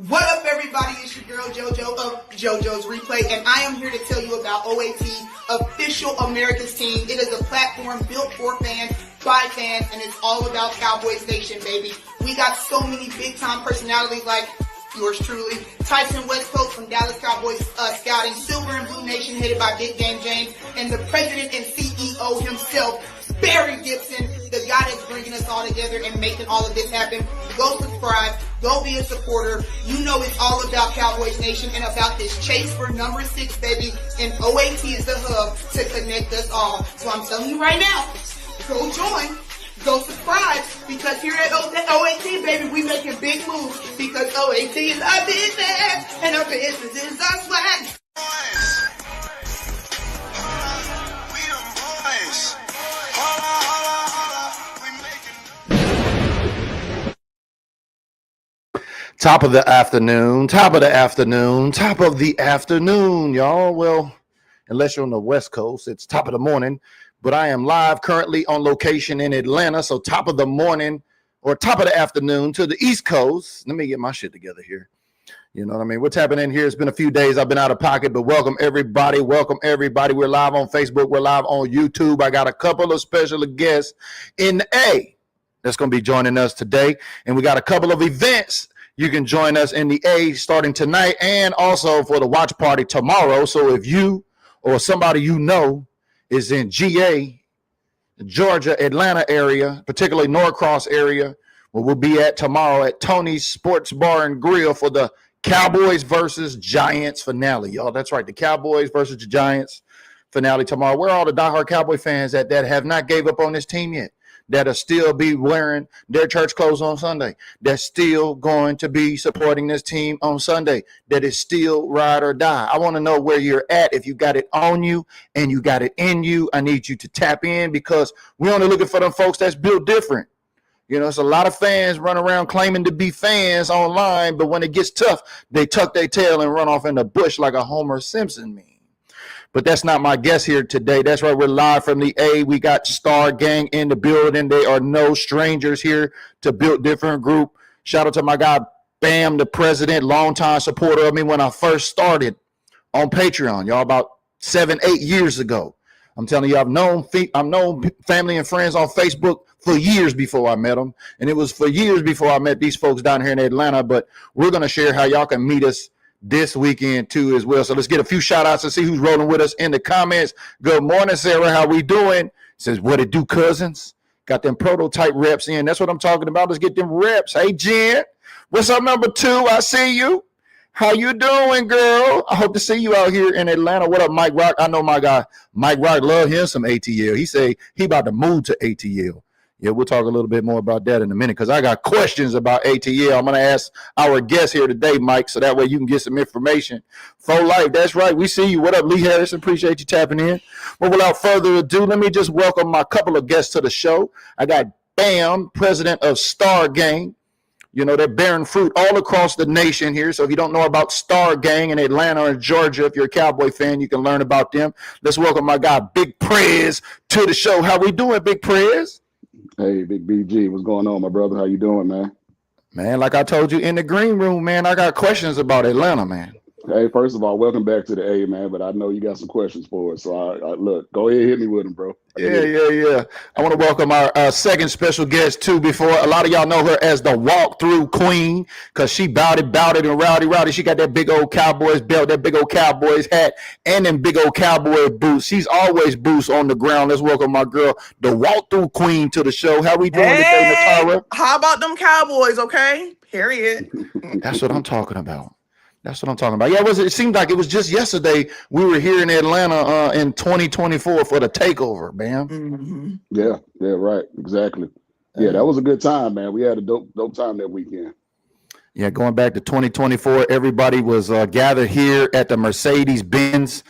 What up, everybody? It's your girl JoJo of JoJo's Replay, and I am here to tell you about OAT, Official America's Team. It is a platform built for fans, by fans, and it's all about Cowboys Nation, baby. We got so many big-time personalities like yours truly, Tyson Westcoast from Dallas Cowboys Scouting, Silver and Blue Nation headed by Big Game James, and the president and CEO himself, Barry Gibson, the guy that's bringing us all together and making all of this happen. Go subscribe. Go be a supporter. You know it's all about Cowboys Nation and about this chase for number 6, baby. And OAT is the hub to connect us all. So I'm telling you right now, go join. Go subscribe, because here at OAT, baby, we making big moves, because OAT is our business, and our business is our swag. Top of the afternoon, y'all. Well, unless you're on the West Coast, it's top of the morning. But I am live currently on location in Atlanta. So top of the morning or top of the afternoon to the East Coast. Let me get my shit together here. You know what I mean? What's happening here? It's been a few days. I've been out of pocket, but welcome everybody. Welcome everybody. We're live on Facebook. We're live on YouTube. I got a couple of special guests in the A that's going to be joining us today. And we got a couple of events. You can join us in the A starting tonight and also for the watch party tomorrow. So if you or somebody you know is in GA, Georgia, Atlanta area, particularly Norcross area, where we'll be at tomorrow at Tony's Sports Bar and Grill for the Cowboys versus Giants finale, y'all. That's right, the Cowboys versus the Giants finale tomorrow. Where are all the diehard Cowboy fans that have not gave up on this team yet, that'll still be wearing their church clothes on Sunday, that's still going to be supporting this team on Sunday, that is still ride or die? I want to know where you're at. If you got it on you and you got it in you, I need you to tap in, because we're only looking for them folks that's built different. You know, it's a lot of fans run around claiming to be fans online, but when it gets tough, they tuck their tail and run off in the bush like a Homer Simpson meme. But that's not my guest here today. That's right. We're live from the A. We got Star Gang in the building. They are no strangers here to Build Different Group. Shout out to my guy, Bam, the president, longtime supporter of me when I first started on Patreon, y'all, about 7-8 years ago. I'm telling you, I've known family and friends on Facebook for years before I met them. And it was for years before I met these folks down here in Atlanta. But we're going to share how y'all can meet us this weekend too as well. So let's get a few shout outs to see who's rolling with us in the comments. Good morning, Sarah. How we doing? Says, what it do, cousins? Got them prototype reps in. That's what I'm talking about. Let's get them reps. Hey, Jen. What's up, number 2? I see you. How you doing, girl? I hope to see you out here in Atlanta. What up, Mike Rock? I know my guy, Mike Rock, love him some ATL. He say he about to move to ATL. Yeah, we'll talk a little bit more about that in a minute, because I got questions about ATL. I'm going to ask our guest here today, Mike, so that way you can get some information for life. That's right. We see you. What up, Lee Harris? Appreciate you tapping in. But without further ado, let me just welcome my couple of guests to the show. I got Bam, president of Star Gang. You know, they're bearing fruit all across the nation here. So if you don't know about Star Gang in Atlanta or Georgia, if you're a Cowboy fan, you can learn about them. Let's welcome my guy, Big Prez, to the show. How we doing, Big Prez? Hey, Big BG, what's going on, my brother? How you doing, man? Man, like I told you in the green room, man, I got questions about Atlanta, man. Hey, first of all, welcome back to the A, man, but I know you got some questions for us. So, I look, go ahead, hit me with them, bro. Yeah. I want to welcome our second special guest, too, before a lot of y'all know her as the walk-through queen, because she bowed it, and rowdy. She got that big old Cowboys belt, that big old Cowboys hat, and them big old Cowboy boots. She's always boots on the ground. Let's welcome my girl, the walk-through queen, to the show. How we doing today, Natara? How about them Cowboys, okay? Period. That's what I'm talking about. Yeah, it seemed like it was just yesterday we were here in Atlanta in 2024 for the takeover, Bam. Mm-hmm. Yeah, right. Exactly. Yeah, that was a good time, man. We had a dope time that weekend. Yeah, going back to 2024, everybody was gathered here at the Mercedes-Benz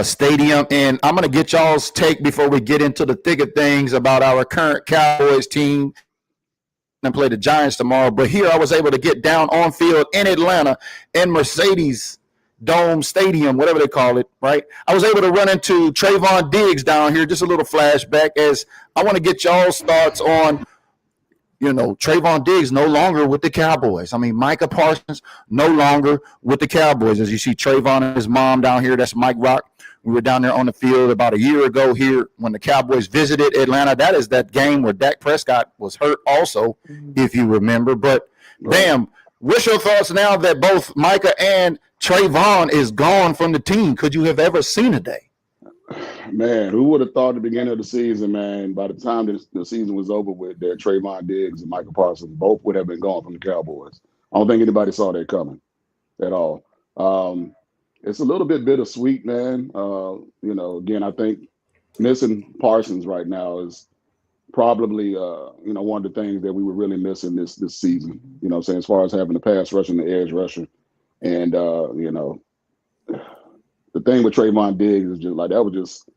Stadium. And I'm going to get y'all's take before we get into the thick of things about our current Cowboys team and play the Giants tomorrow. But here I was able to get down on field in Atlanta in Mercedes Dome Stadium, whatever they call it, right? I was able to run into Trayvon Diggs down here, just a little flashback, as I want to get y'all's thoughts on Trayvon Diggs no longer with the Cowboys. I mean, Micah Parsons no longer with the Cowboys. As you see Trayvon and his mom down here, that's Mike Rock. We were down there on the field about a year ago here when the Cowboys visited Atlanta. That is that game where Dak Prescott was hurt also, if you remember. But, damn, what's your thoughts now that both Micah and Trayvon is gone from the team? Could you have ever seen a day? Man, who would have thought at the beginning of the season, man, by the time the season was over with, that Trayvon Diggs and Michael Parsons both would have been gone from the Cowboys. I don't think anybody saw that coming at all. It's a little bit bittersweet, man. Again, I think missing Parsons right now is probably, one of the things that we were really missing this season, as far as having the pass rush and the edge rusher. And, the thing with Trayvon Diggs is just like, that was just,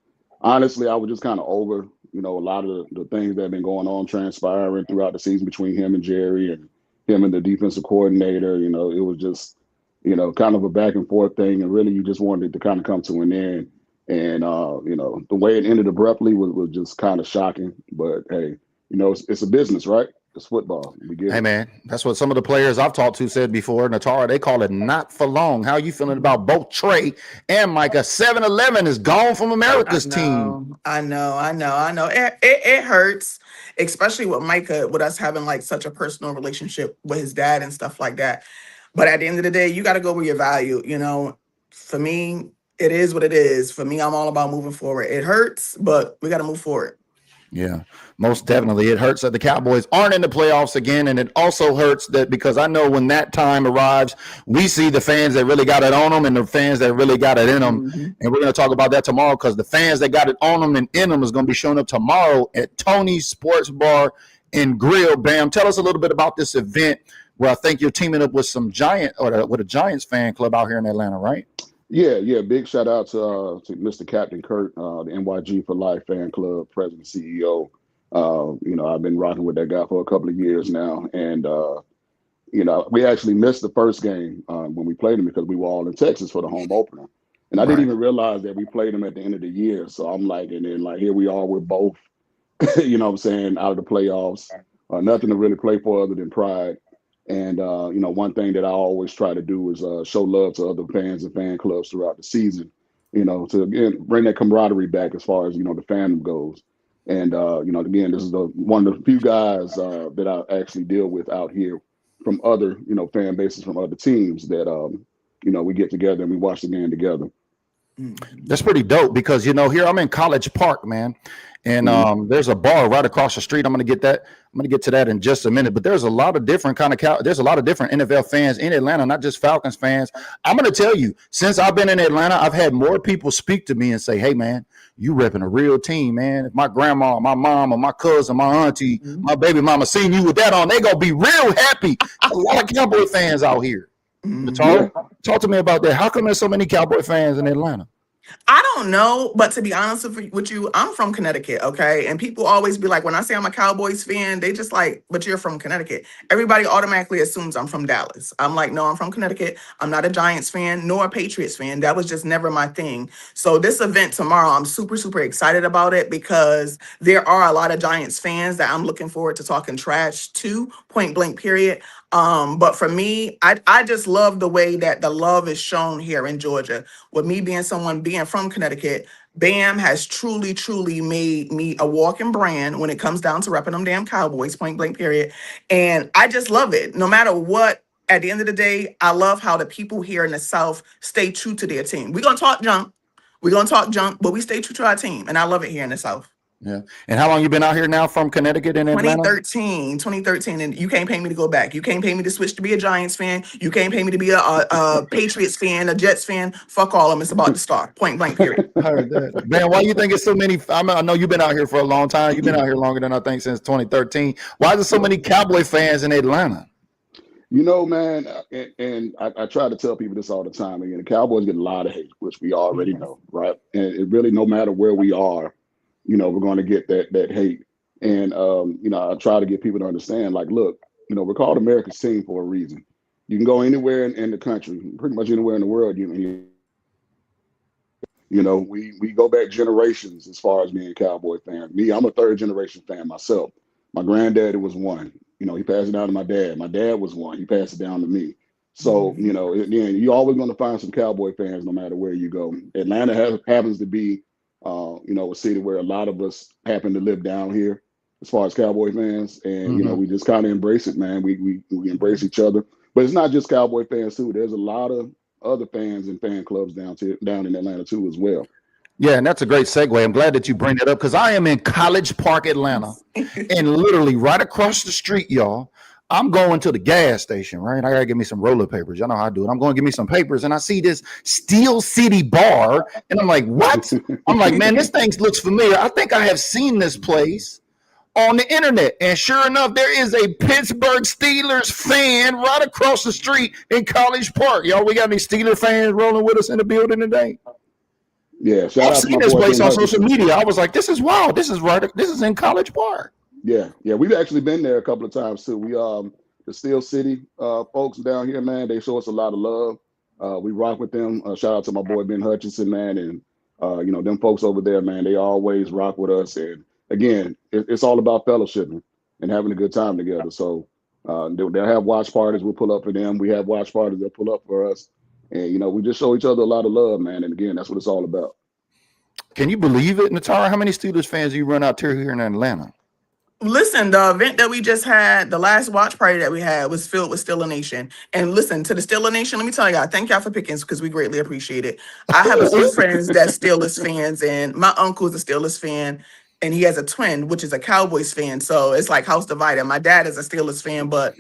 honestly, I was just kind of over, a lot of the things that have been going on, transpiring throughout the season between him and Jerry and him and the defensive coordinator. It was just, kind of a back and forth thing. And really, you just wanted it to kind of come to an end. And, the way it ended abruptly was just kind of shocking. But hey, it's a business, right? It's football. Hey, man, that's what some of the players I've talked to said before. Natara, they call it not for long. How are you feeling about both Trey and Micah? 7-Eleven is gone from America's team. I know. It hurts, especially with Micah, with us having like such a personal relationship with his dad and stuff like that. But at the end of the day, you got to go where your value. For me, it is what it is. For me, I'm all about moving forward. It hurts, but we got to move forward. Yeah, most definitely. It hurts that the Cowboys aren't in the playoffs again, and it also hurts that because I know when that time arrives, we see the fans that really got it on them and the fans that really got it in them. Mm-hmm. And we're going to talk about that tomorrow because the fans that got it on them and in them is going to be showing up tomorrow at Tony's Sports Bar and Grill. Bam, tell us a little bit about this event where I think you're teaming up with some with a Giants fan club out here in Atlanta, right? Yeah. Big shout out to Mr. Captain Kurt, the NYG for Life fan club president, CEO. I've been rocking with that guy for a couple of years now. And, we actually missed the first game when we played him because we were all in Texas for the home opener. And I didn't even realize that we played him at the end of the year. So I'm like, and then like, here we are, we're both, out of the playoffs, nothing to really play for other than pride. And, one thing that I always try to do is show love to other fans and fan clubs throughout the season, to, again, bring that camaraderie back as far as, the fandom goes. And, again, this is one of the few guys that I actually deal with out here from other, fan bases from other teams that, we get together and we watch the game together. That's pretty dope because, here I'm in College Park, man. And there's a bar right across the street. I'm going to get to that in just a minute. But there's a lot of different there's a lot of different NFL fans in Atlanta, not just Falcons fans. I'm going to tell you, since I've been in Atlanta, I've had more people speak to me and say, hey, man, you repping a real team, man. If my grandma, my mom, or my cousin, my auntie, my baby mama seen you with that on, they going to be real happy. A lot of Cowboy fans out here. Talk to me about that. How come there's so many Cowboy fans in Atlanta? I don't know, but to be honest with you, I'm from Connecticut, okay? And people always be like, when I say I'm a Cowboys fan, they just like, but you're from Connecticut. Everybody automatically assumes I'm from Dallas. I'm like, no, I'm from Connecticut. I'm not a Giants fan nor a Patriots fan. That was just never my thing. So this event tomorrow, I'm super, super excited about it because there are a lot of Giants fans that I'm looking forward to talking trash to, point blank, period. But for me, I just love the way that the love is shown here in Georgia. With me being from Connecticut, Bam has truly, truly made me a walking brand when it comes down to repping them damn Cowboys, point blank, period. And I just love it. No matter what, at the end of the day, I love how the people here in the South stay true to their team. We're going to talk junk. But we stay true to our team. And I love it here in the South. Yeah. And how long you been out here now from Connecticut and Atlanta? 2013. And you can't pay me to go back. You can't pay me to switch to be a Giants fan. You can't pay me to be a Patriots fan, a Jets fan. Fuck all of them. It's about to start. Point blank, period. I heard that. Man, why you think it's so many? I know you've been out here for a long time. You've been out here longer than I think since 2013. Why is there so many Cowboy fans in Atlanta? Man, and I try to tell people this all the time. Again, the Cowboys get a lot of hate, which we already know, right? And it really, no matter where we are, we're going to get that hate. And, I try to get people to understand, like, look, we're called America's team for a reason. You can go anywhere in the country, pretty much anywhere in the world. We go back generations as far as being Cowboy fans. Me, I'm a third generation fan myself. My granddaddy was one. he passed it down to my dad. My dad was one. He passed it down to me. So, again, you're always going to find some Cowboy fans no matter where you go. Atlanta happens to be, a city where a lot of us happen to live down here as far as Cowboy fans. And, we just kind of embrace it, man. We embrace each other. But it's not just Cowboy fans, too. There's a lot of other fans and fan clubs down in Atlanta, too, as well. Yeah, and that's a great segue. I'm glad that you bring that up because I am in College Park, Atlanta, and literally right across the street, y'all, I'm going to the gas station, right? I got to get me some roller papers. Y'all know how I do it. I'm going to get me some papers, and I see this Steel City bar, and I'm like, what? I'm like, man, this thing looks familiar. I think I have seen this place on the internet, and sure enough, there is a Pittsburgh Steelers fan right across the street in College Park. Y'all, we got any Steeler fans rolling with us in the building today? Yeah, I've seen this place on social media. I was like, this is wild. This is right. This is in College Park. Yeah. We've actually been there a couple of times too. We the Steel City folks down here, man, they show us a lot of love. We rock with them. Shout out to my boy Ben Hutchinson, man, and them folks over there, man. They always rock with us. And again, it's all about fellowshipping and having a good time together. So they'll have watch parties. We'll pull up for them. We have watch parties. They'll pull up for us. And, we just show each other a lot of love, man. And again, that's what it's all about. Can you believe it, Natara? How many Steelers fans do you run out here in Atlanta? Listen, the event that we just had, the last watch party that we had was filled with Steeler Nation. And listen, to the Steeler Nation, let me tell y'all, thank y'all for picking because we greatly appreciate it. I have a few friends that's Steelers fans, and my uncle's a Steelers fan, and he has a twin, which is a Cowboys fan. So it's like house divided. My dad is a Steelers fan, but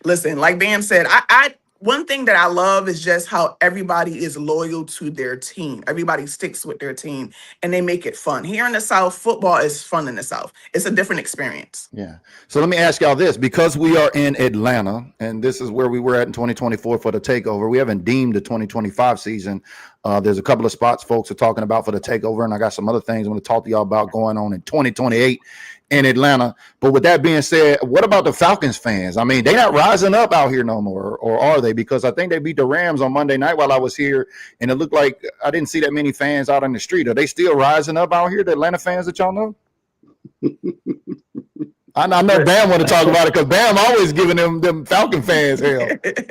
listen, like Bam said, I one thing that I love is just how everybody is loyal to their team. Everybody sticks with their team and they make it fun. Here in the South, football is fun in the South. It's a different experience. Yeah. So let me ask y'all this, because we are in Atlanta and this is where we were at in 2024 for the takeover. We haven't deemed the 2025 season. There's a couple of spots folks are talking about for the takeover, and I got some other things I'm going to talk to y'all about going on in 2028 in Atlanta. But with that being said, what about the Falcons fans? I mean, they're not rising up out here no more, or are they? Because I think they beat the Rams on Monday night while I was here, and it looked like I didn't see that many fans out on the street. Are they still rising up out here, the Atlanta fans that y'all know? I know Bam want to talk about it because Bam always giving them Falcon fans hell.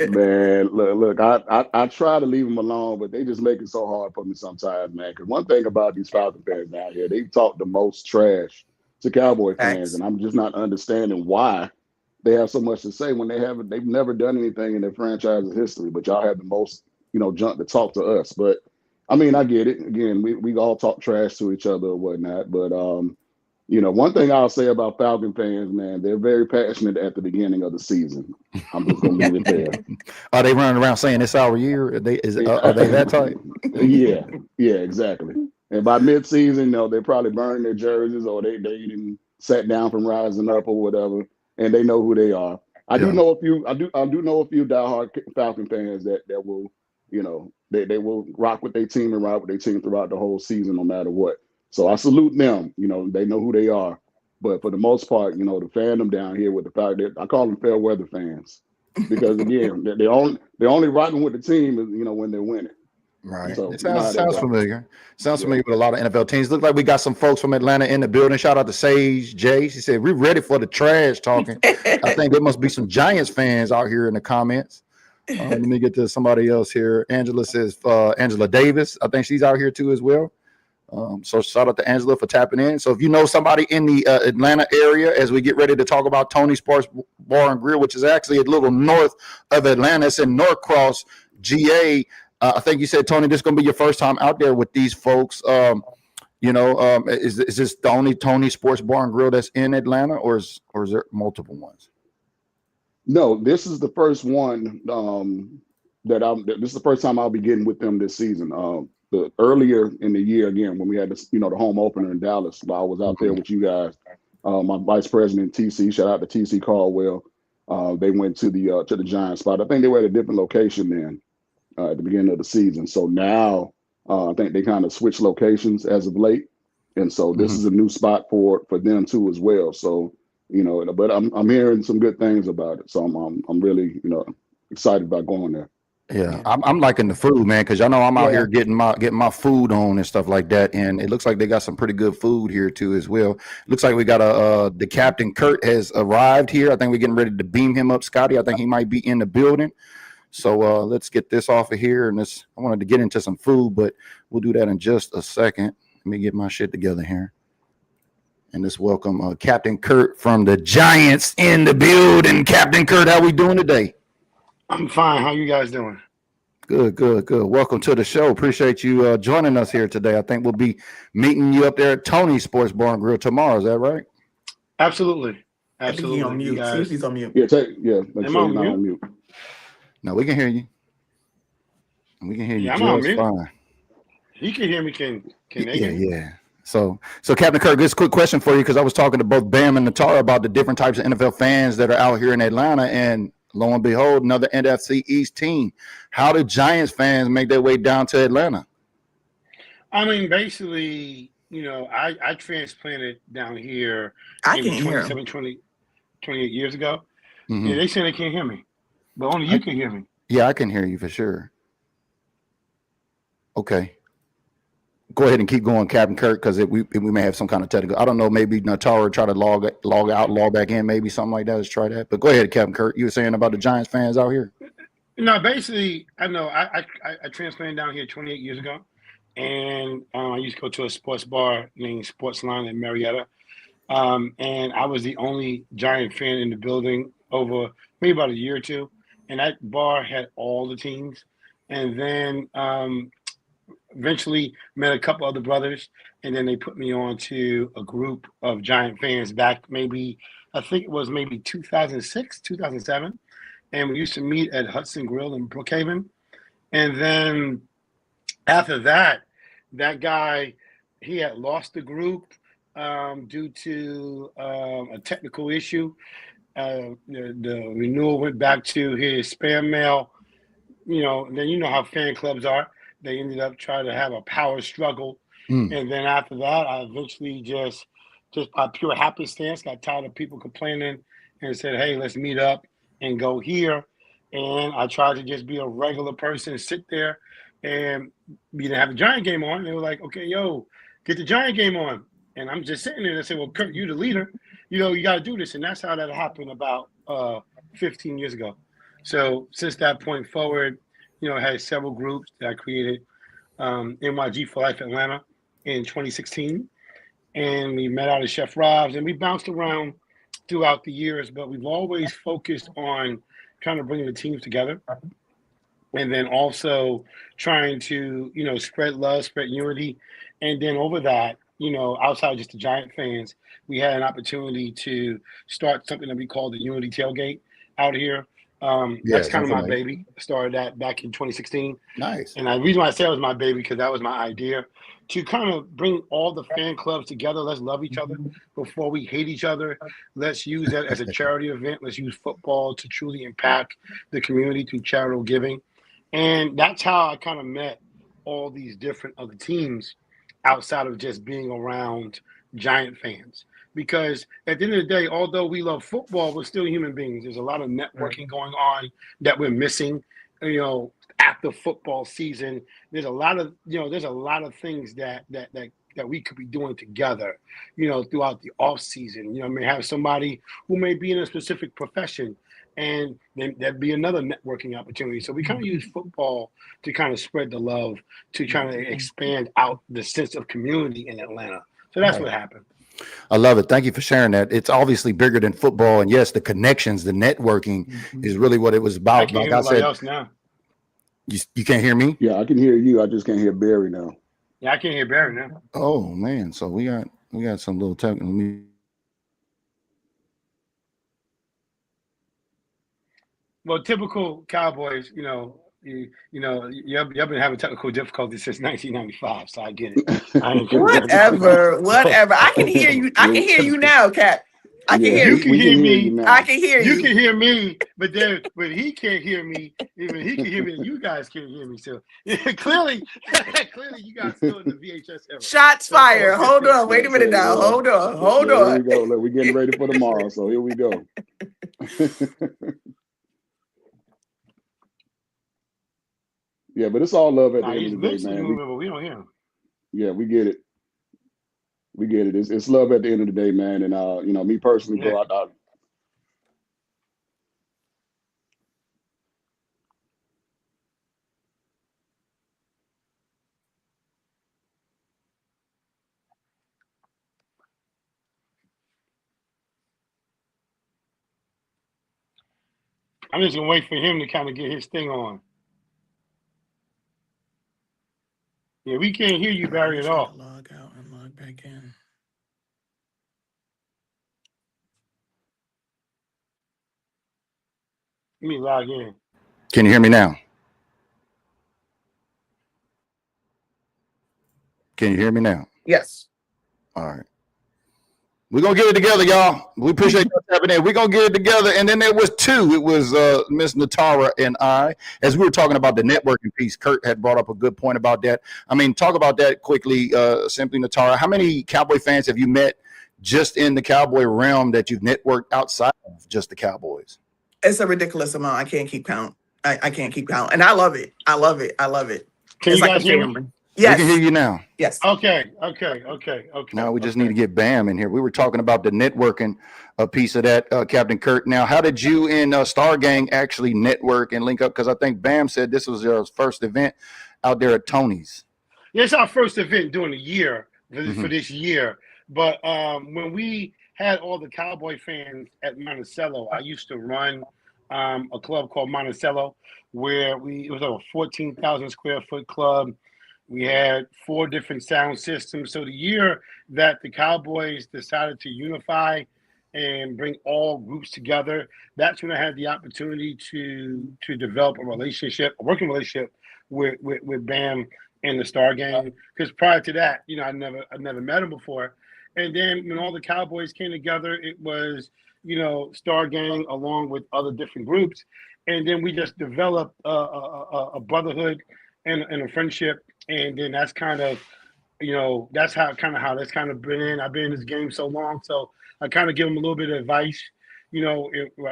Man, look, I try to leave them alone, but they just make it so hard for me sometimes, man. Because one thing about these Falcon fans down here, they talk the most trash to Cowboy fans, and I'm just not understanding why they have so much to say when they've never done anything in their franchise's history. But y'all have the most, junk to talk to us. But I mean, I get it. Again, we all talk trash to each other or whatnot, but one thing I'll say about Falcon fans, man, they're very passionate at the beginning of the season. I'm just going to leave it there. Are they running around saying it's our year? Are they that type? Yeah, exactly. And by mid-season, they probably burn their jerseys or they even sat down from rising up or whatever, and they know who they are. I do know a few diehard Falcon fans that will, they will rock with their team and rock with their team throughout the whole season, no matter what. So I salute them. They know who they are. But for the most part, the fandom down here with the fact that I call them fair weather fans, because again, they're only rocking with the team, when they're winning. Right. So, it sounds familiar. Sounds familiar with a lot of NFL teams. Look like we got some folks from Atlanta in the building. Shout out to Sage J. She said, we're ready for the trash talking. I think there must be some Giants fans out here in the comments. Let me get to somebody else here. Angela says, Angela Davis. I think she's out here too as well. So shout out to Angela for tapping in. So if you know somebody in the Atlanta area, as we get ready to talk about Tony Sports Bar and Grill, which is actually a little north of Atlanta, it's in Norcross, GA. I think you said, Tony, this is going to be your first time out there with these folks. Is this the only Tony Sports Bar and Grill that's in Atlanta, or is there multiple ones? No, this is the first one this is the first time I'll be getting with them this season. The earlier in the year, again, when we had this, the home opener in Dallas, while I was out there with you guys, my vice president TC, shout out to TC Caldwell. They went to the Giants spot. I think they were at a different location then at the beginning of the season. So now I think they kind of switched locations as of late, and so this is a new spot for them too as well. So but I'm hearing some good things about it. So I'm really excited about going there. Yeah, I'm liking the food, man, because y'all know I'm out Yeah. here getting my food on and stuff like that, and it looks like they got some pretty good food here too as well. Looks like we got the Captain Kurt has arrived here. I think we're getting ready to beam him up, Scotty. I think he might be in the building. So let's get this off of here, and I wanted to get into some food, but we'll do that in just a second. Let me get my shit together here. And let's welcome Captain Kurt from the Giants in the building. Captain Kurt, how we doing today? I'm fine. How you guys doing? Good. Welcome to the show. Appreciate you joining us here today. I think we'll be meeting you up there at Tony's Sports Bar and Grill tomorrow. Is that right? Absolutely. I think he's on mute. See if he's on mute. Yeah, make Am sure I you're not on on mute. No, we can hear you. We can hear you Yeah, I'm on just mute. fine. He can hear me. Can they hear me? Yeah. So Captain Kirk, this quick question for you, because I was talking to both Bam and Natara about the different types of NFL fans that are out here in Atlanta, and lo and behold, another NFC East team. How did Giants fans make their way down to Atlanta? I mean, basically, I transplanted down here I maybe can't hear him. 28 years ago. Mhm. Yeah, they say they can't hear me, but only you can hear me. Yeah, I can hear you for sure. Okay. Go ahead and keep going, Captain Kirk, because we may have some kind of technical. I don't know. Maybe Natara try to log out, log back in, maybe something like that. Let's try that. But go ahead, Captain Kirk. You were saying about the Giants fans out here. No, basically, I know I transplanted down here 28 years ago, and I used to go to a sports bar named Sportsline in Marietta, and I was the only Giant fan in the building over maybe about a year or two, and that bar had all the teams, and then eventually met a couple other brothers, and then they put me on to a group of Giant fans back maybe, I think it was maybe 2006, 2007. And we used to meet at Hudson Grill in Brookhaven. And then after that, that guy, he had lost the group due to a technical issue. The renewal went back to his spam mail. Then you know how fan clubs are. They ended up trying to have a power struggle. And then after that, I eventually just by pure happenstance, got tired of people complaining and said, hey, let's meet up and go here. And I tried to just be a regular person, sit there, and we didn't have the Giant game on. They were like, okay, yo, get the Giant game on. And I'm just sitting there and I said, well, Kurt, you the leader. You got to do this. And that's how that happened about 15 years ago. So since that point forward, I had several groups that I created. NYG for Life Atlanta in 2016. And we met out at Chef Rob's, and we bounced around throughout the years, but we've always focused on kind of bringing the teams together. And then also trying to, spread love, spread unity. And then over that, outside of just the Giant fans, we had an opportunity to start something that we call the Unity Tailgate out here. That's kind of my baby. I started that back in 2016. Nice. And the reason why I say it was my baby, because that was my idea, to kind of bring all the fan clubs together. Let's love each other before we hate each other. Let's use that as a charity event. Let's use football to truly impact the community through charitable giving. And that's how I kind of met all these different other teams outside of just being around Giant fans. Because at the end of the day, although we love football, we're still human beings. There's a lot of networking going on that we're missing, after football season. There's a lot of, things that we could be doing together, throughout the off season. May have somebody who may be in a specific profession, and then there'd be another networking opportunity. So we kind of use football to kind of spread the love, to try to expand out the sense of community in Atlanta. So that's what happened. I love it. Thank you for sharing that. It's obviously bigger than football, and yes, the connections, the networking is really what it was about. I can't hear nobody else now. You can't hear me? Yeah, I can hear you. I just can't hear Barry now. Yeah, I can't hear Barry now. Oh man, so we got some little technical. Well, typical Cowboys, y'all been having technical difficulties since 1995, so I get it. Whatever. I can hear you. I can hear you now, Cap. I can hear you. You can hear me. I can hear you. You can hear me, but he can't hear me. Even he can hear me, and you guys can't hear me. So clearly, you guys still in the VHS era. Shots fired. Hold on. Wait a minute now. Hold on. Here we go. Look, we're getting ready for tomorrow, so here we go. Yeah, but it's all love at the Nah, end he's of the day, mentally man. moving, but we don't hear him. Yeah, we get it. We get it. It's love at the end of the day, man. And me personally, Yeah. bro, I'm just gonna wait for him to kind of get his thing on. Yeah, we can't hear you, Barry, at all. Log out and log back in. Let me log in. Can you hear me now? Can you hear me now? Yes. All right. We're going to get it together, y'all. We appreciate you tapping in. We're going to get it together. And then there was two. It was Miss Natara and I. As we were talking about the networking piece, Kurt had brought up a good point about that. I mean, talk about that quickly, simply, Natara. How many Cowboy fans have you met just in the Cowboy realm that you've networked outside of just the Cowboys? It's a ridiculous amount. I can't keep count. I can't keep count. And I love it. I love it. I love it. Can It's you like a guys hear me? family. Yes. We can hear you now. Yes. Okay. Now we just need to get Bam in here. We were talking about the networking piece of that, Captain Kurt. Now, how did you and Star Gang actually network and link up? Because I think Bam said this was your first event out there at Tony's. Yeah, it's our first event during the year for this year. But when we had all the Cowboy fans at Monticello, I used to run a club called Monticello, where it was a 14,000 square foot club. We had 4 different sound systems. So the year that the Cowboys decided to unify and bring all groups together, that's when I had the opportunity to develop a working relationship with Bam and the Star Gang. Because prior to that, I never met him before. And then when all the Cowboys came together, it was, Star Gang along with other different groups. And then we just developed a brotherhood and a friendship. And then that's kind of, that's how that's kind of been in. I've been in this game so long. So I kind of give him a little bit of advice,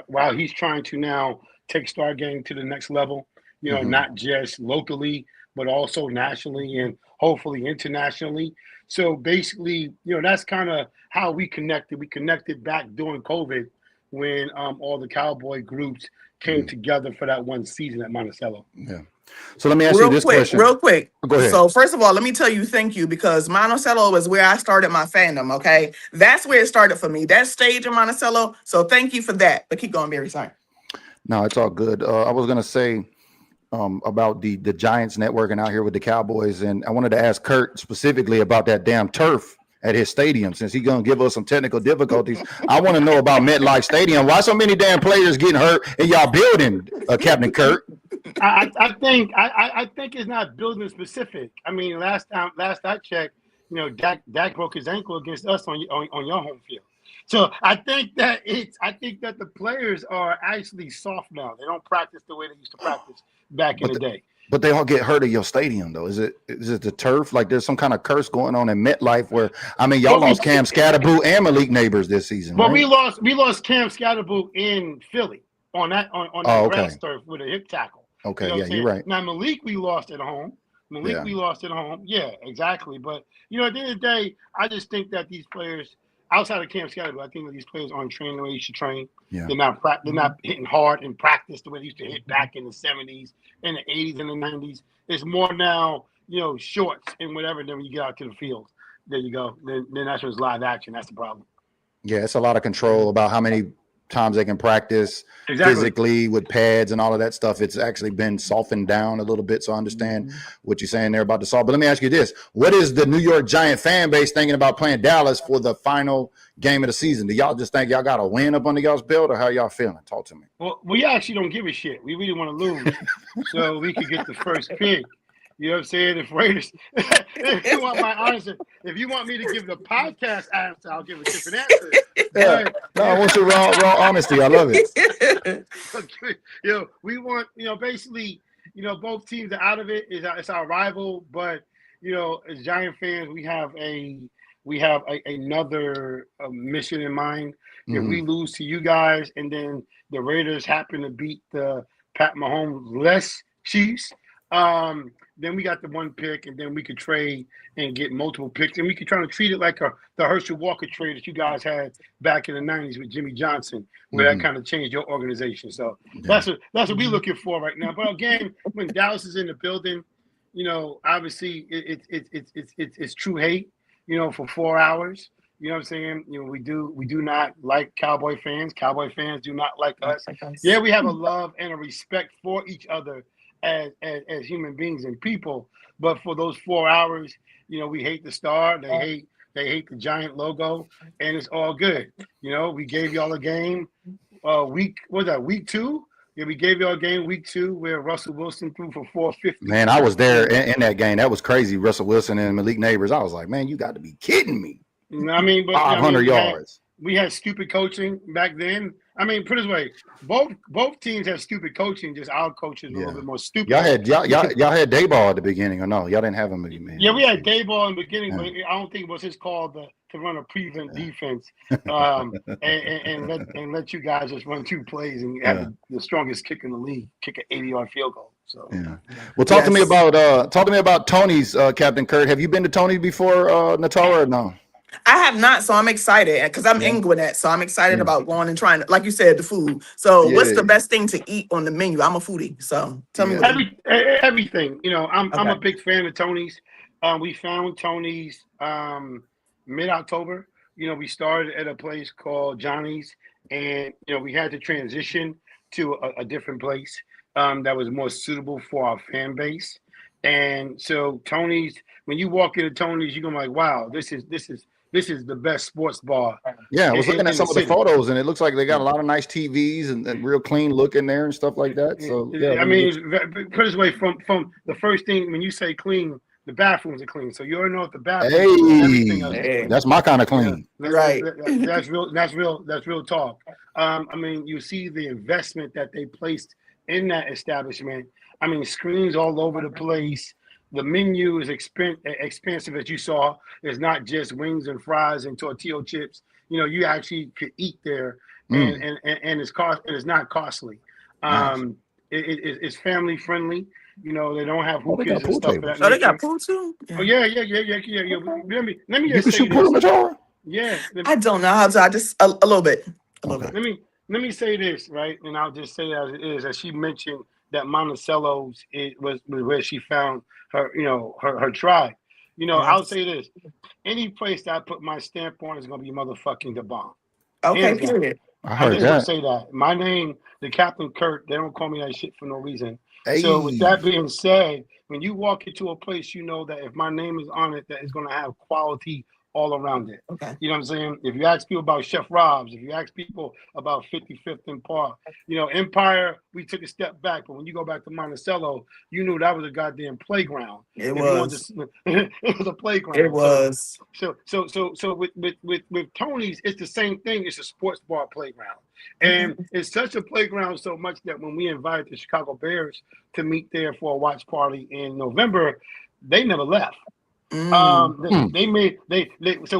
while he's trying to now take Star Gang to the next level, not just locally, but also nationally and hopefully internationally. So basically, that's kind of how we connected. We connected back during COVID when all the Cowboy groups came together for that one season at Monticello. Yeah. So let me ask you this question. Real quick. Go ahead. So first of all, let me tell you thank you, because Monticello was where I started my fandom, okay? That's where it started for me, that stage in Monticello. So thank you for that. But keep going, Barry. Sorry. No, it's all good. I was going to say about the Giants networking out here with the Cowboys, and I wanted to ask Kurt specifically about that damn turf at his stadium, since he's going to give us some technical difficulties. I want to know about MetLife Stadium. Why so many damn players getting hurt in y'all building, Captain Kurt? I think it's not building specific. I mean, last I checked, Dak broke his ankle against us on your home field. So I think that the players are actually soft now. They don't practice the way they used to practice back in the day. But they all get hurt at your stadium, though. Is it the turf? Like there's some kind of curse going on in MetLife where, I mean, y'all lost Cam Scatterboo and Malik Neighbors this season, Well, right? we lost Cam Scatterboo in Philly on that grass turf with a hip tackle. Okay, yeah, you're right. Now Malik we lost at home. We lost at home. Yeah, exactly. But at the end of the day, I just think that these players, outside of Cam Scatterboo, I think that these players aren't trained the way they should train. Yeah. They're not hitting hard in practice the way they used to hit back in the 70s, in the 80s, and the 90s. It's more now, shorts and whatever. Then when you get out to the field, there you go. Then that's what's live action. That's the problem. Yeah, it's a lot of control about how many times they can practice physically with pads and all of that stuff. It's actually been softened down a little bit. So I understand what you're saying there about the salt. But let me ask you this. What is the New York Giant fan base thinking about playing Dallas for the final game of the season? Do y'all just think y'all got a win up under y'all's belt, or how y'all feeling? Talk to me. Well, we actually don't give a shit. We really want to lose so we could get the first pick. You know what I'm saying? If Raiders, if you want my answer, if you want me to give the podcast answer, I'll give a different answer. Yeah. No, I want your raw honesty. I love it. We want, basically, both teams are out of it. It's our rival, but as Giant fans, we have another mission in mind. If we lose to you guys, and then the Raiders happen to beat the Pat Mahomes less Chiefs, Then we got the one pick, and then we could trade and get multiple picks, and we could try to treat it like the Herschel Walker trade that you guys had back in the '90s with Jimmy Johnson, where that kind of changed your organization. So that's what we're looking for right now. But again, when Dallas is in the building, obviously it's true hate, for 4 hours. You know what I'm saying? We do not like Cowboy fans. Cowboy fans do not like us. Yeah, we have a love and a respect for each other as human beings and people. But for those 4 hours, we hate the star. They hate the giant logo, and it's all good. We gave y'all a game. Week 2. Yeah, we gave y'all a game week 2 where Russell Wilson threw for 450. Man, I was there in that game. That was crazy. Russell Wilson and Malik Neighbors. I was like, man, you got to be kidding me. I mean, but 500 yards. We had stupid coaching back then. I mean, put it this way: both teams had stupid coaching. Just our coaches were a little bit more stupid. Y'all had Dayball at the beginning, or no? Y'all didn't have him, man. Yeah, we had Dayball in the beginning, but I don't think it was his call to run a prevent defense and let you guys just run 2 plays and have the strongest kick in the league, kick an 80-yard field goal. So Well, talk to me about Tony's, Captain Kurt. Have you been to Tony's before, Natara, or no? I have not, so I'm excited because I'm in Gwinnett, so I'm excited about going and trying, like you said, the food. So what's the best thing to eat on the menu? I'm a foodie, so tell me. Everything. I'm a big fan of Tony's. We found Tony's mid-October. We started at a place called Johnny's, and we had to transition to a different place that was more suitable for our fan base. And so Tony's, when you walk into Tony's, you're gonna be like, wow, this is the best sports bar. Yeah, I was looking at some of the photos, and it looks like they got a lot of nice TVs and real clean look in there and stuff like that. So I mean, put it this way, from the first thing, when you say clean, the bathrooms are clean. So you already know what the bathroom. Hey, that's my kind of clean. Right. That's real talk. I mean, you see the investment that they placed in that establishment. I mean, screens all over the place. The menu is expensive, as you saw. It's not just wings and fries and tortilla chips. You actually could eat there, and it's not costly. It's family friendly. They don't have hookahs and stuff. Oh, they got pool too. Oh yeah. Let me You just can say shoot pool in the this. jar? Yeah. I don't know how to. I just a little bit. Let me say this, right, and I'll just say it as it is. As she mentioned that Monticello's was where she found her, her tribe. I'll say this: any place that I put my stamp on is gonna be motherfucking the bomb. Okay, period. I heard just that. Gonna say that. My name, the Captain Kurt. They don't call me that shit for no reason. Hey. So with that being said, when you walk into a place, you know that if my name is on it, that it's gonna have quality all around it. Okay. You know what I'm saying? If you ask people about Chef Rob's, if you ask people about 55th and Park, Empire, we took a step back. But when you go back to Monticello, you knew that was a goddamn playground. It was. It was a playground. It was. So with Tony's, it's the same thing. It's a sports bar playground. And it's such a playground so much that when we invited the Chicago Bears to meet there for a watch party in November, they never left. So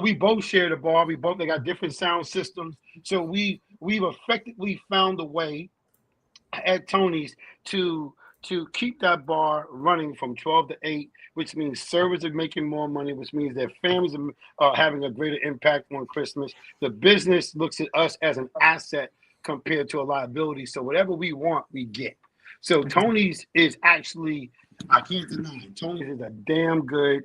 we both shared a bar. They got different sound systems. So we've effectively found a way at Tony's to keep that bar running from 12 to 8, which means servers are making more money, which means their families are having a greater impact on Christmas. The business looks at us as an asset compared to a liability. So whatever we want, we get. So Tony's is actually, I can't deny it, Tony's is a damn good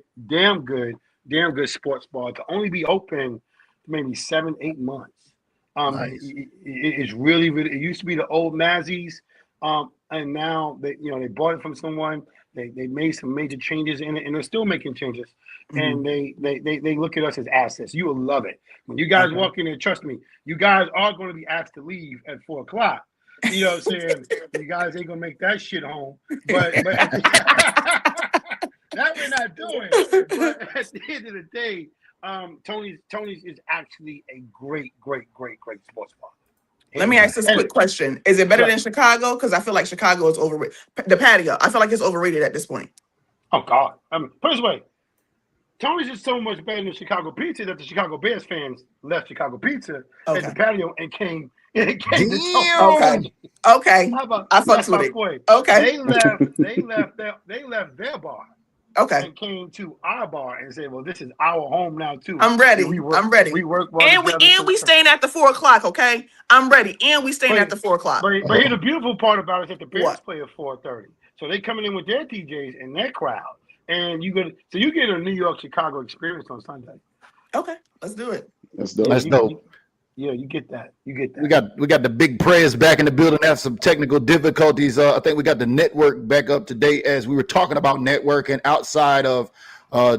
sports bar to only be open maybe 7-8 months. Nice. It's really, it used to be the old Mazzies, and now they bought it from someone. They made some major changes in it, and they're still making changes. And they look at us as assets. You will love it when you guys walk in there. Trust me, you guys are going to be asked to leave at 4 o'clock. You know what I'm saying? You guys ain't gonna make that shit home, but that we're not doing. But at the end of the day, Tony's is actually a great sports bar. Let me ask this quick question: is it better than Chicago? Because I feel like Chicago is overrated. The patio, I feel like it's overrated at this point. Oh God! Put it this way: Tony's is so much better than Chicago Pizza that the Chicago Bears fans left Chicago Pizza at the patio and came It came to talk Damn. Okay. Okay. How about I fucks with my it. point? Okay. They left their bar Okay. and came to our bar and said, "Well, this is our home now too." I'm And ready. we work I'm ready. we work well And we together. staying at the 4 o'clock. Okay. I'm ready. And we staying at But the 4 o'clock. but here's the beautiful part about it is that the Bears What? play at 4:30, so they coming in with their TJs and their crowd, and you get a New York Chicago experience on Sunday. Okay. Let's do it. That's dope. That's dope. You get that. You get that. We got the big prayers back in the building. Have some technical difficulties. I think we got the network back up to date as we were talking about networking outside of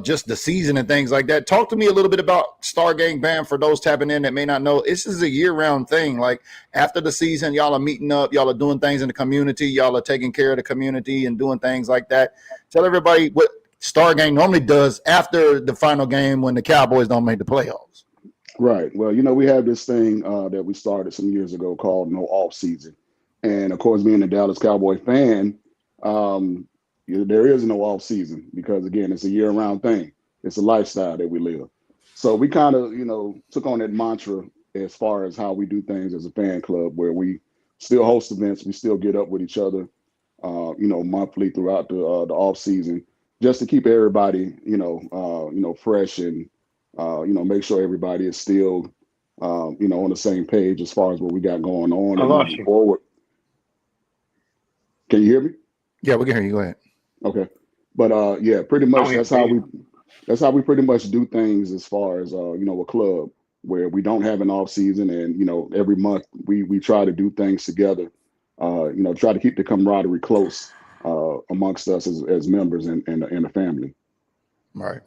just the season and things like that. Talk to me a little bit about Star Gang Bam for those tapping in that may not know. This is a year-round thing. Like after the season, y'all are meeting up, y'all are doing things in the community, y'all are taking care of the community and doing things like that. Tell everybody what Star Gang normally does after the final game when the Cowboys don't make the playoffs. Right. Well, we have this thing that we started some years ago called No Off Season, and of course, being a Dallas Cowboy fan, there is no off season because again, it's a year-round thing. It's a lifestyle that we live. So we kind of, took on that mantra as far as how we do things as a fan club, where we still host events, we still get up with each other, monthly throughout the off season, just to keep everybody, fresh and make sure everybody is still, on the same page as far as what we got going on I and lost moving you. forward. Can you hear me? Yeah, we can hear you. Go ahead. Okay, but yeah, pretty I much don't hear that's how we pretty much do things as far as a club where we don't have an off season, and every month we try to do things together. Try to keep the camaraderie close amongst us as members and the family. Right.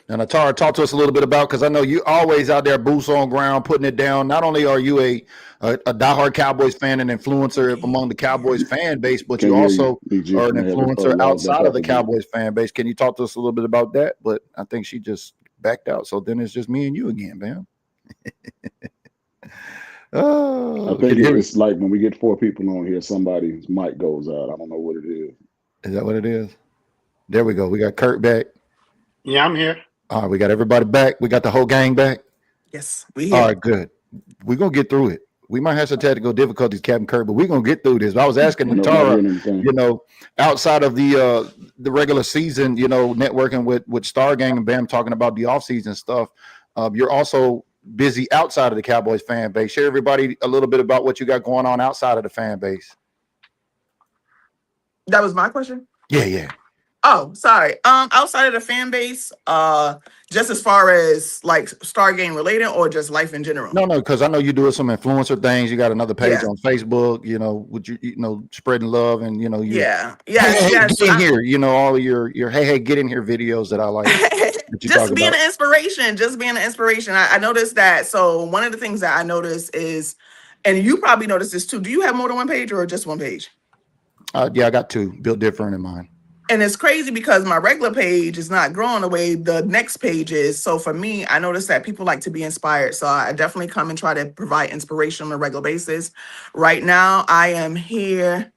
Now, Natara, talk to us a little bit about, because I know you always out there, boots on ground, putting it down. Not only are you a diehard Cowboys fan and influencer among the Cowboys fan base, but you Can't hear also you, DG. are an I have to influencer log back outside of out the again. Cowboys fan base. Can you talk to us a little bit about that? But I think she just backed out. So then it's just me and you again, man. Oh, I think can you hear me? it's like when we get 4 people on here, somebody's mic goes out. I don't know what it is. Is that what it is? There we go. We got Kurt back. Yeah, I'm here. All right, we got everybody back. We got the whole gang back. Yes. We All here. right, good. We're going to get through it. We might have some technical difficulties, Captain Kurt, but we're going to get through this. I was asking Not Natara, hearing anything. outside of the regular season, networking with Star Gang and Bam, talking about the offseason stuff, you're also busy outside of the Cowboys fan base. Share everybody a little bit about what you got going on outside of the fan base. That was my question? Yeah. Oh, sorry. Outside of the fan base, just as far as like Star Game related or just life in general? No, because I know you're doing some influencer things. You got another page Yeah. on Facebook, with you, spreading love and, you Yeah. hey, Yes. get in here, all of your hey, get in here videos that I like. That you Just talk being about. an inspiration. I noticed that. So one of the things that I noticed is, and you probably noticed this too, do you have more than one page or just one page? Yeah, I got 2 built different in mine. And it's crazy because my regular page is not growing the way the next page is. So for me, I noticed that people like to be inspired. So I definitely come and try to provide inspiration on a regular basis. Right now, I'm here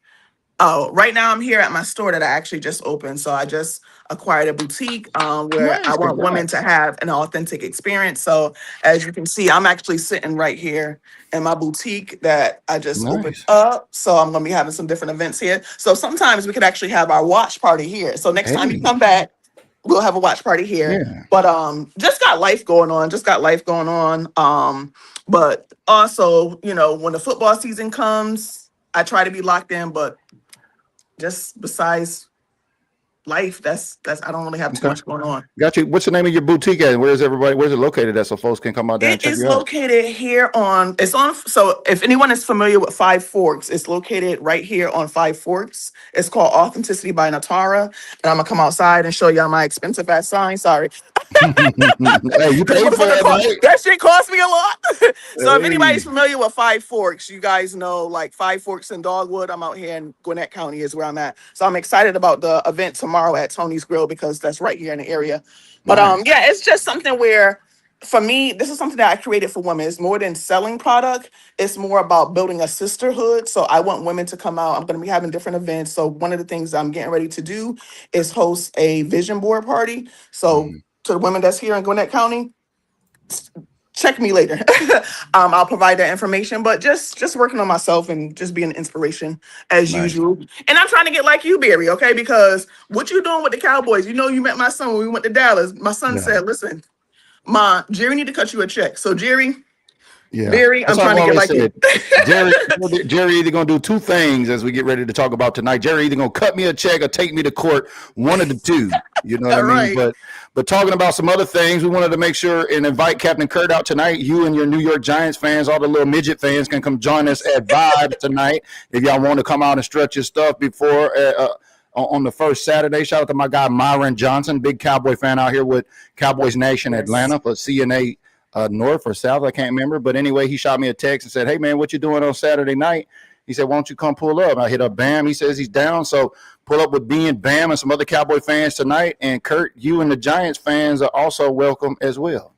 at my store that I actually just opened. So I just acquired a boutique where I Nice, want women congrats. to have an authentic experience. So as you can see, I'm actually sitting right here in my boutique that I just opened Nice. up. So I'm going to be having some different events here. So sometimes we could actually have our watch party here. So next time you Hey, come back, we'll have a watch party here. yeah. But just got life going on. But also, when the football season comes, I try to be locked in, but just besides life, that's I don't really have too Okay. much going on. Got you. What's the name of your boutique at? Where's it located at so folks can come out there and It check is you out? located here so if anyone is familiar with Five Forks, it's located right here on Five Forks. It's called Authenticity by Natara. And I'm gonna come outside and show y'all my expensive ass sign. Sorry. Hey, you paid for it, right? That shit cost me a lot. So if Hey. anybody's familiar with Five Forks, you guys know like Five Forks and Dogwood. I'm out here in Gwinnett County is where I'm at. So I'm excited about the event tomorrow at Tony's Grill because that's right here in the area. But Nice. yeah, it's just something where for me, this is something that I created for women. It's more than selling product. It's more about building a sisterhood. So I want women to come out. I'm going to be having different events. So one of the things I'm getting ready to do is host a vision board party. So Mhm. to the women that's here in Gwinnett County, check me later. I'll provide that information, but just working on myself and just being an inspiration as Nice. usual. And I'm trying to get like you, Barry, okay? Because what you doing with the Cowboys? You know, you met my son when we went to Dallas. My son Yeah. said, listen, Ma, Jerry need to cut you a check. So Jerry, Yeah. Barry, I'm That's what trying I've to get always like you. said. Jerry either gonna do two things as we get ready to talk about tonight. Jerry either gonna cut me a check or take me to court, one of the two. You know what I mean? Right. But talking about some other things, we wanted to make sure and invite Captain Kurt out tonight. You and your New York Giants fans, all the little midget fans, can come join us at Vibe tonight if y'all want to come out and stretch your stuff before on the first Saturday. Shout out to my guy Myron Johnson, big Cowboy fan out here with Cowboys Nation Atlanta for CNA North or South, I can't remember. But anyway, he shot me a text and said, hey, man, what you doing on Saturday night? He said, why don't you come pull up? I hit up Bam. He says he's down. So pull up with B and Bam and some other Cowboy fans tonight. And Kurt, you and the Giants fans are also welcome as well.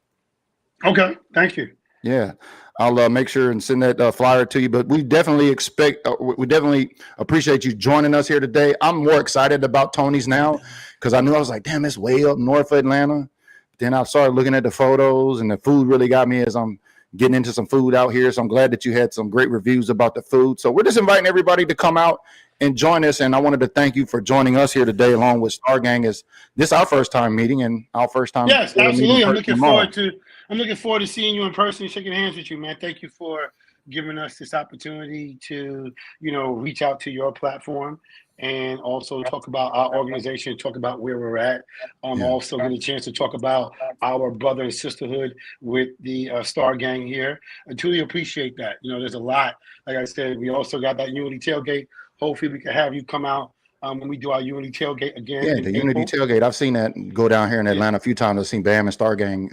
Okay, thank you. Yeah, I'll make sure and send that flyer to you. But we definitely we definitely appreciate you joining us here today. I'm more excited about Tony's now because I was like, damn, it's way up north of Atlanta. Then I started looking at the photos, and the food really got me as I'm getting into some food out here. So I'm glad that you had some great reviews about the food. So we're just inviting everybody to come out and join us. And I wanted to thank you for joining us here today, along with Star Gang. This is our first time meeting and our first time. Yes, absolutely. I'm looking forward to seeing you in person and shaking hands with you, man. Thank you for giving us this opportunity to, reach out to your platform and also talk about our organization, talk about where we're at. Also get a chance to talk about our brother and sisterhood with the Star Gang here. I truly appreciate that. There's a lot. Like I said, we also got that Unity tailgate. Hopefully we can have you come out when we do our Unity tailgate again. Yeah, the Unity tailgate. I've seen that go down here in Atlanta a few times. I've seen Bam and Star Gang.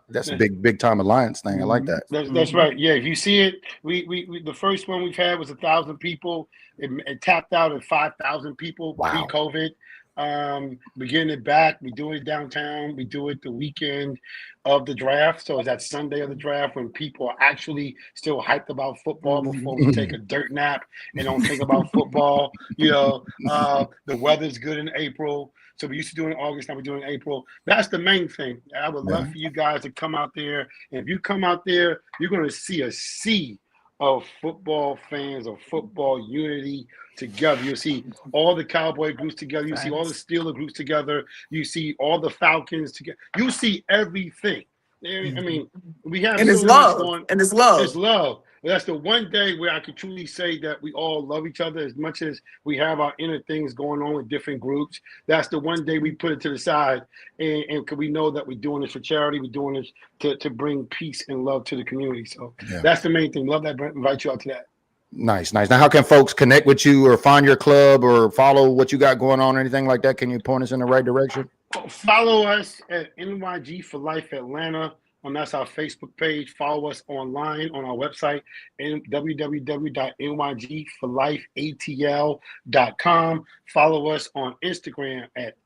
That's a big time alliance thing. I like that. That's right. Yeah, if you see it, we the first one we've had was 1,000 people. It tapped out at 5,000 people pre-COVID. We're getting it back. We do it downtown. We do it the weekend of the draft. So it's that Sunday of the draft when people are actually still hyped about football before we take a dirt nap and don't think about football. The weather's good in April. So we used to do it in August, now we're doing it in April. That's the main thing. I would love for you guys to come out there. And if you come out there, you're going to see a sea of football fans, of football unity together. You'll see all the Cowboy groups together. You see all the Steeler groups together. You see all the Falcons together. You see everything. I mean, we have and so it's much love. going. And it's love. It's love. That's the one day where I could truly say that we all love each other as much as we have our inner things going on with different groups. That's the one day we put it to the side and we know that we're doing this for charity. We're doing this to bring peace and love to the community. So that's the main thing. Love that, Brent. Invite you out to that. Nice. Now, how can folks connect with you or find your club or follow what you got going on or anything like that? Can you point us in the right direction? Follow us at NYG for Life Atlanta. That's our Facebook page. Follow us online on our website, www.nygforlifeatl.com. Follow us on Instagram at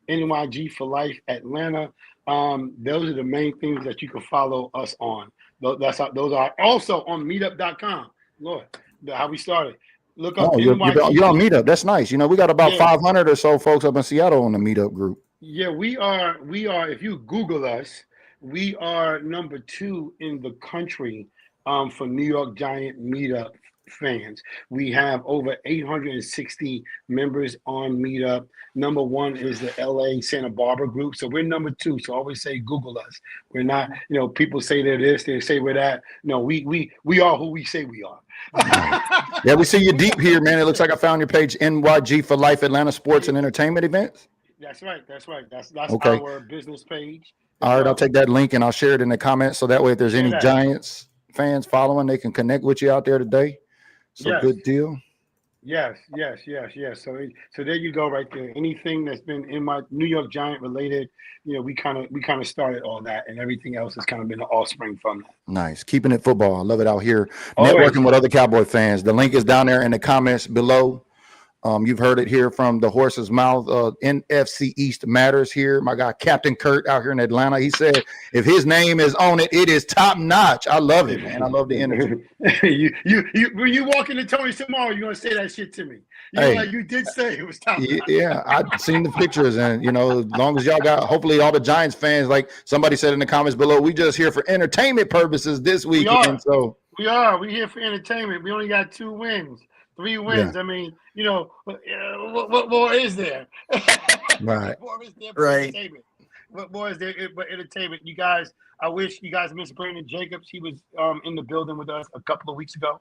NYG for Life Atlanta. Those are the main things that you can follow us on. Those are also on meetup.com. Lord, how we started. Look up NYG. You're on Meetup. That's nice. We got about 500 or so folks up in Seattle on the Meetup group. Yeah, we are. If you Google us, we are number 2 in the country for New York Giant Meetup fans. We have over 860 members on Meetup. Number 1 is the LA Santa Barbara group. So we're number 2. So I always say Google us. We're not, people say they're this, they say we're that. No, we are who we say we are. Yeah, we see you deep here, man. It looks like I found your page, NYG for Life Atlanta Sports and Entertainment Events. That's right. That's okay. Our business page. All right, I'll take that link and I'll share it in the comments so that way if there's any Giants fans following, they can connect with you out there today. So good deal. Yes. So there you go, right there. Anything that's been in my New York Giant related, we kind of started all that, and everything else has kind of been an offspring from that. Nice, keeping it football. I love it out here. Networking with other Cowboy fans. The link is down there in the comments below. You've heard it here from the horse's mouth. NFC East matters here. My guy, Captain Kurt, out here in Atlanta, he said, if his name is on it, it is top notch. I love it, man. I love the energy. When you walk into Tony's tomorrow, you're gonna say that shit to me. You did say it was top notch. Yeah, I've seen the pictures, and as long as y'all got, hopefully all the Giants fans, like somebody said in the comments below, we just here for entertainment purposes this weekend. We're here for entertainment. We only got 2 wins. 3 wins. Yeah. I mean, what more is there? Right. What more is there Right. entertainment? What more is there but entertainment? You guys, I wish you guys missed Brandon Jacobs. He was in the building with us a couple of weeks ago.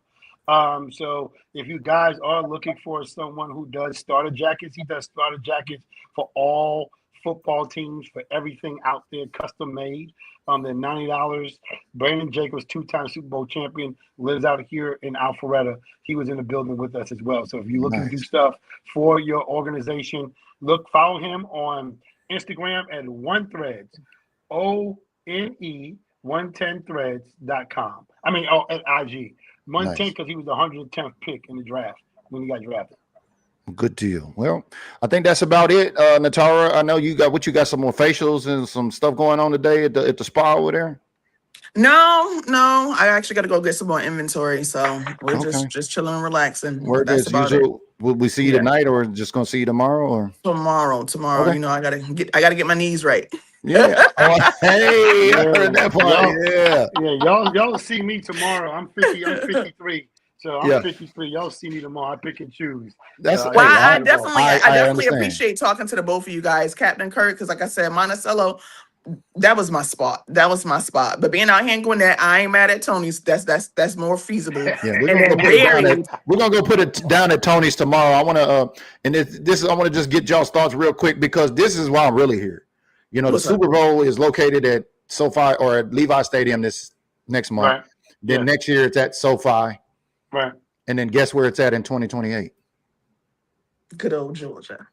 So if you guys are looking for someone who does starter jackets, he does starter jackets for all football teams, for everything out there, custom made. They're $90. Brandon Jacobs, 2-time Super Bowl champion, lives out here in Alpharetta. He was in the building with us as well. So if you're looking to do stuff for your organization, follow him on Instagram at OneThreads, ONE110threads.com. At IG. 110 because he was the 110th pick in the draft when he got drafted. Good deal. Well, I think that's about it. Natara, I know you got some more facials and some stuff going on today at the spa over there. No, I actually got to go get some more inventory. So we're just chilling and relaxing. Word that's as about usual. Will we see you tonight, or just gonna see you tomorrow? Or tomorrow? Okay. I gotta get my knees right. Yeah. Hey, I heard that part. Y'all see me tomorrow. I'm 53. So I'm 53. Y'all see me tomorrow. I pick and choose. I definitely understand. appreciate talking to the both of you guys, Captain Kurt, because like I said, Monticello, that was my spot. But being out here and going there, I ain't mad at Tony's. That's more feasible. Yeah, we're gonna go put it down at Tony's tomorrow. I want to I want to just get y'all's thoughts real quick, because this is why I'm really here. The Super Bowl is located at SoFi or at Levi Stadium this next month. Right. Then next year it's at SoFi. Right. And then guess where it's at in 2028? Good old Georgia.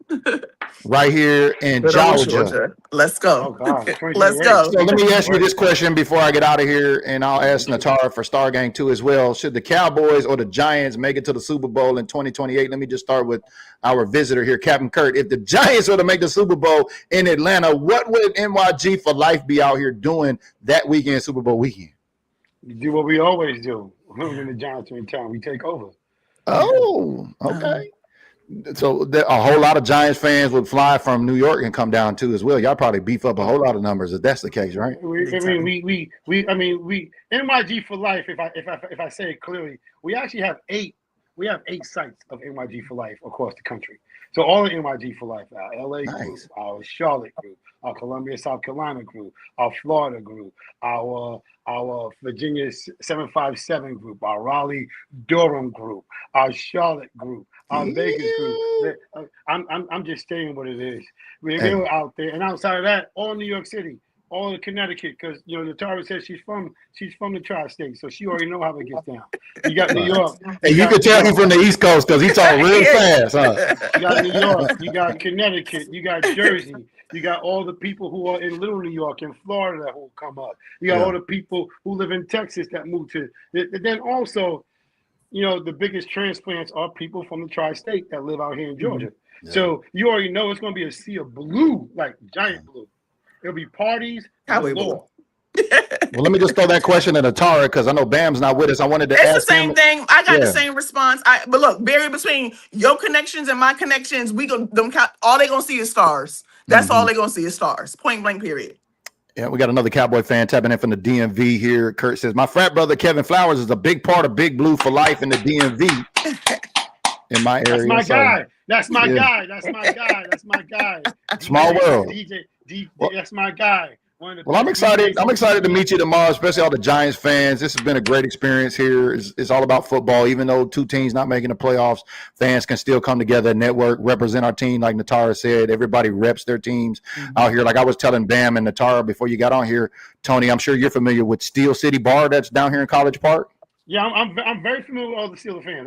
Right here in Georgia. Let's go. Oh, God. Let's go. So let me ask you this question before I get out of here, and I'll ask Natara for Star Gang too as well. Should the Cowboys or the Giants make it to the Super Bowl in 2028? Let me just start with our visitor here, Captain Kurt. If the Giants were to make the Super Bowl in Atlanta, what would NYG for life be out here doing that weekend, Super Bowl weekend? We do what we always do. When the Giants are in town, we take over. Oh, okay. So a whole lot of Giants fans would fly from New York and come down too as well. Y'all probably beef up a whole lot of numbers if that's the case, right? We NYG for life. If I say it clearly, we actually have 8 sites of NYG for life across the country. So all the NYG for life, our LA group, our Charlotte group, our Columbia, South Carolina group, our Florida group, our Virginia 757 group, our Raleigh Durham group, our Charlotte group, our Vegas group. I'm just saying what it is. We're out there, and outside of that, all New York City, all of Connecticut, because Natara says she's from the tri-state, so she already know how it gets down. You got New York. And you can tell he's from the East Coast because he talk real fast, huh? You got New York, you got Connecticut, you got Jersey, you got all the people who are in Little New York and Florida that will come up. You got all the people who live in Texas that move to. Then also, the biggest transplants are people from the tri-state that live out here in Georgia. Mm-hmm. Yeah. So you already know it's going to be a sea of blue, like giant blue. It'll be parties. Well, let me just throw that question at Natara, because I know Bam's not with us. I wanted to ask him. It's the same thing. I got the same response. But look, Barry, between your connections and my connections, all they gonna see is stars. That's all they gonna see is stars. Point blank. Period. Yeah, we got another Cowboy fan tapping in from the DMV here. Kurt says, my frat brother Kevin Flowers is a big part of Big Blue for life in the DMV. In my area. That's my guy. That's my guy. Small world. DJ, that's my guy. Well, I'm excited. I'm excited to meet you tomorrow, especially all the Giants fans. This has been a great experience here. It's all about football. Even though 2 teams not making the playoffs, fans can still come together, network, represent our team. Like Natara said, everybody reps their teams out here. Like I was telling Bam and Natara before you got on here, Tony, I'm sure you're familiar with Steel City Bar that's down here in College Park. Yeah, I'm very familiar with all the Steelers fans.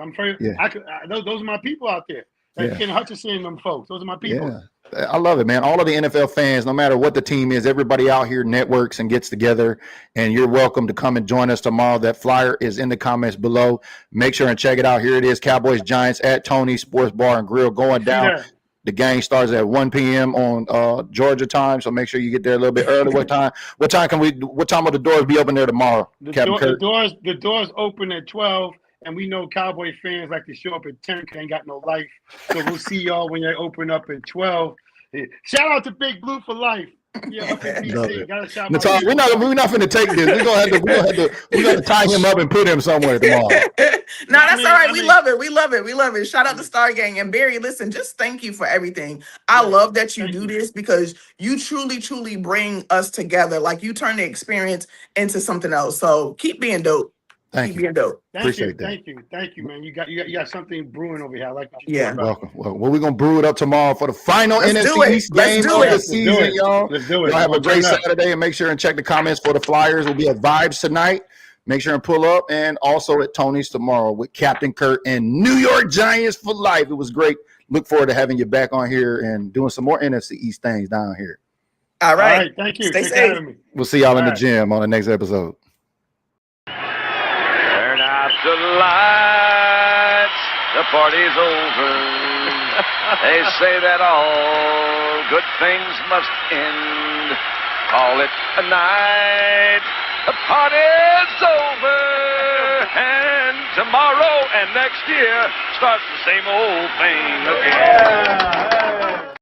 Those are my people out there. Ken Hutchinson and them folks. Those are my people. I love it, man. All of the NFL fans, no matter what the team is, everybody out here networks and gets together, and you're welcome to come and join us tomorrow. That flyer is in the comments below. Make sure and check it out. Here it is, Cowboys Giants at Tony's Sports Bar and Grill going down. The game starts at 1 p.m. on Georgia time, so make sure you get there a little bit early. What time will the doors be open there tomorrow, Captain Kirk? The doors open at 12. And we know Cowboy fans like to show up at 10 because they ain't got no life. So we'll see y'all when they open up at 12. Shout out to Big Blue for life. Yeah, up in DC. Gotta shout out. We're not finna take this. We're gonna tie him up and put him somewhere tomorrow. No, that's all right. We love it. We love it. We love it. Shout out to Star Gang. And Barry, listen, just thank you for everything. I love that you do this because you truly, truly bring us together. Like you turn the experience into something else. So keep being dope. Thank you. Appreciate that. Thank you, man. You got something brewing over here. I like what you're doing. Welcome. Well, we're gonna brew it up tomorrow for the final NFC East game of the season, y'all. Let's do it. Y'all have a great Saturday, and make sure and check the comments for the flyers. We'll be at Vibes tonight. Make sure and pull up, and also at Tony's tomorrow with Captain Kurt and New York Giants for life. It was great. Look forward to having you back on here and doing some more NFC East things down here. All right. Thank you. Stay safe. We'll see y'all in the gym on the next episode. The lights, the party's over. They say that all good things must end. Call it a night. The party's over. And tomorrow and next year starts the same old thing again.